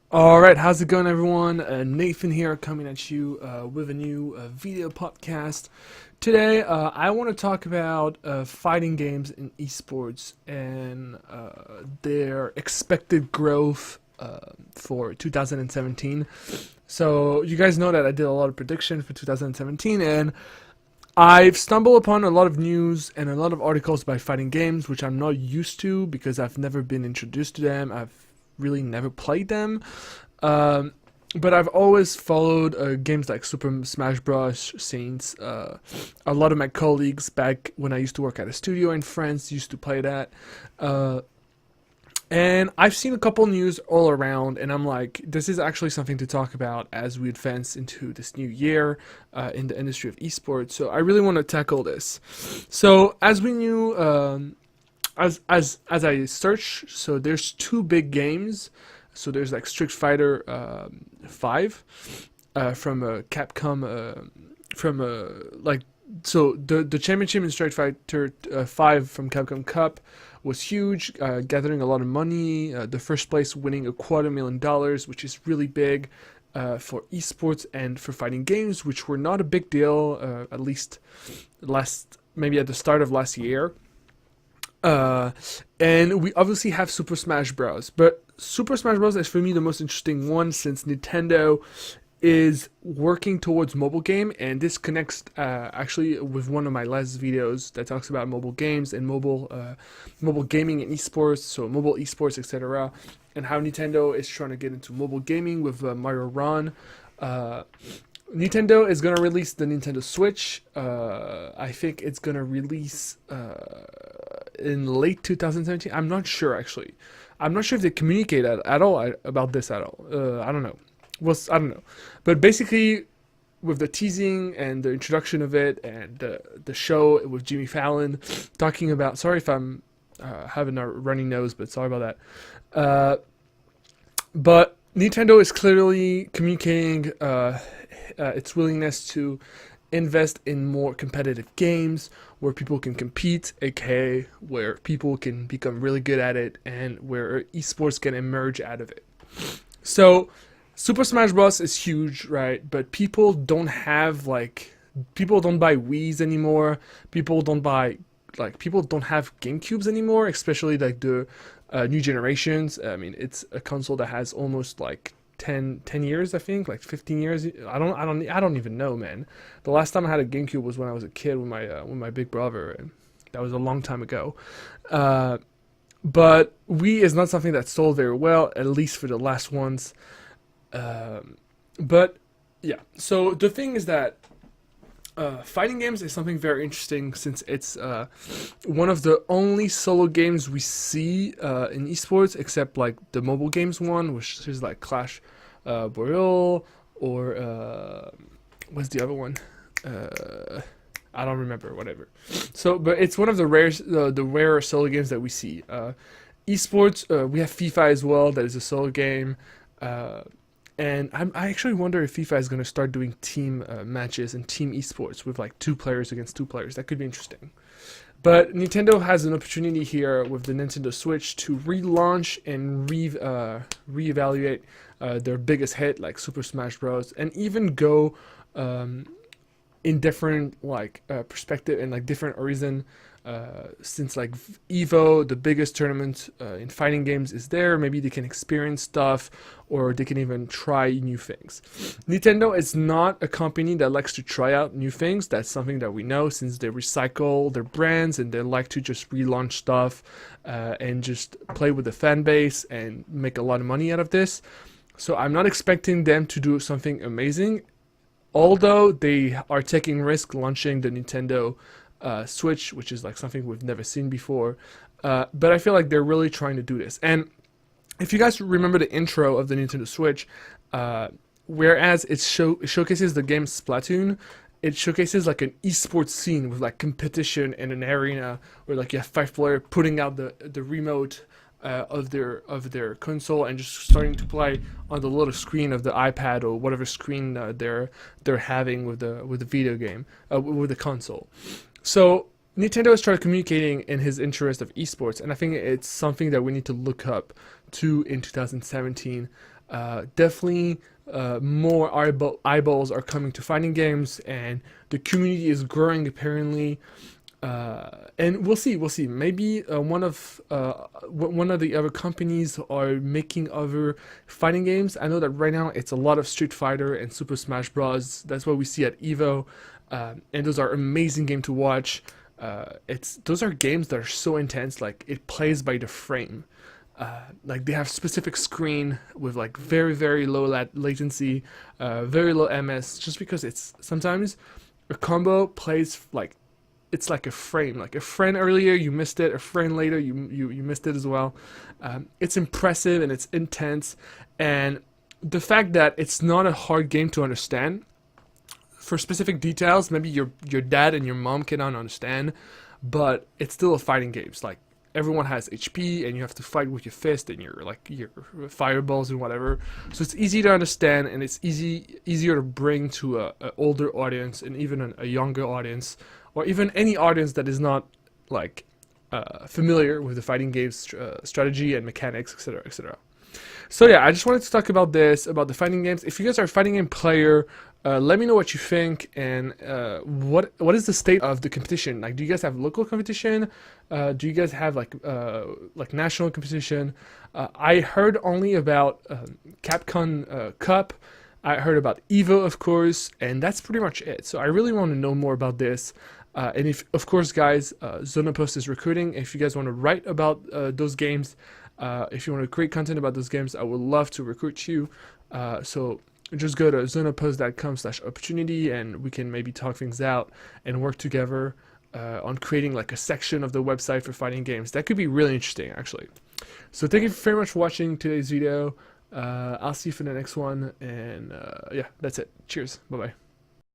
Alright, how's it going, everyone? Nathan here, coming at you with a new video podcast. Today, I want to talk about fighting games in esports and their expected growth for 2017. So, you guys know that I did a lot of prediction for 2017, and I've stumbled upon a lot of news and a lot of articles by fighting games, which I'm not used to because I've never been introduced to them. I've really never played them. Um, but I've always followed games like Super Smash Bros. Since a lot of my colleagues back when I used to work at a studio in France used to play that. Uh, and I've seen a couple news all around, and I'm like, this is actually something to talk about as we advance into this new year in the industry of esports. So I really want to tackle this. So as we knew, as I search, so there's two big games. So there's like Street Fighter 5 from Capcom from like so the championship in Street Fighter 5 from Capcom Cup was huge, gathering a lot of money. The first place winning $250,000, which is really big for esports and for fighting games, which were not a big deal at least maybe at the start of last year. Uh, and we obviously have Super Smash Bros. But Super Smash Bros. Is for me the most interesting one since Nintendo is working towards mobile game, and this connects actually with one of my last videos that talks about mobile games and mobile gaming and esports, so mobile esports, etc., and how Nintendo is trying to get into mobile gaming with Mario Run. Uh, Nintendo is gonna release the Nintendo Switch. I think it's gonna release in late 2017. I'm not sure actually. I'm not sure if they communicate at all about this at all. I don't know. Well, I don't know. But basically, with the teasing and the introduction of it and the show with Jimmy Fallon talking about. Sorry if I'm having a runny nose, but sorry about that. But Nintendo is clearly communicating its willingness to invest in more competitive games where people can compete, aka where people can become really good at it and where esports can emerge out of it. So, Super Smash Bros. Is huge, right? But people don't buy Wii's anymore. People don't have GameCubes anymore, especially like the new generations. I mean, it's a console that has almost like 10 years, I think, like 15 years. I don't even know, man. The last time I had a GameCube was when I was a kid with my big brother, and that was a long time ago. Uh, but Wii is not something that sold very well, at least for the last ones. But yeah, so the thing is that fighting games is something very interesting since it's one of the only solo games we see in esports, except like the mobile games one, which is like Clash Royale or what's the other one? I don't remember. Whatever. So, but it's one of the rare solo games that we see. Esports, we have FIFA as well. That is a solo game. Uh, and I actually wonder if FIFA is going to start doing team matches and team esports with like two players against two players. That could be interesting. But Nintendo has an opportunity here with the Nintendo Switch to relaunch and reevaluate their biggest hit, like Super Smash Bros., and even go in different like perspective and like different horizon. Since like Evo, the biggest tournament in fighting games, is there, maybe they can experience stuff or they can even try new things. Nintendo is not a company that likes to try out new things. That's something that we know since they recycle their brands and they like to just relaunch stuff and just play with the fan base and make a lot of money out of this. So I'm not expecting them to do something amazing, although they are taking risk launching the Nintendo Switch, which is like something we've never seen before. But I feel like they're really trying to do this. And if you guys remember the intro of the Nintendo Switch, whereas it showcases the game Splatoon, it showcases like an esports scene with like competition in an arena where like you have five players putting out the remote of their console and just starting to play on the little screen of the iPad or whatever screen they're having with the video game with the console. So Nintendo has started communicating in his interest of esports, and I think it's something that we need to look up to in 2017. Definitely more eyeballs are coming to fighting games, and the community is growing apparently. And we'll see. Maybe one of the other companies are making other fighting games. I know that right now it's a lot of Street Fighter and Super Smash Bros. That's what we see at Evo, and those are amazing games to watch. Those are games that are so intense, like it plays by the frame. Like they have specific screen with like very low latency, very low ms, just because it's sometimes a combo plays like it's like a frame. Like a frame earlier you missed it, a frame later you missed it as well. It's impressive and it's intense, and the fact that it's not a hard game to understand. For specific details, maybe your dad and your mom cannot understand, but it's still a fighting game. It's like everyone has HP, and you have to fight with your fist and your fireballs and whatever. So it's easy to understand, and it's easier to bring to a older audience, and even a younger audience, or even any audience that is not like familiar with the fighting games strategy and mechanics, etc., etc. So yeah, I just wanted to talk about this, about the fighting games. If you guys are a fighting game player, let me know what you think, and what is the state of the competition? Like, do you guys have local competition? Do you guys have like national competition? I heard only about Capcom Cup. I heard about Evo, of course, and that's pretty much it. So I really want to know more about this. And if, of course, guys, ZONOPOST is recruiting. If you guys want to write about those games, if you want to create content about those games, I would love to recruit you. So just go to zonopost.com/opportunity, and we can maybe talk things out and work together on creating like a section of the website for fighting games. That could be really interesting, actually. So thank you very much for watching today's video. I'll see you for the next one, and yeah, that's it. Cheers. Bye-bye.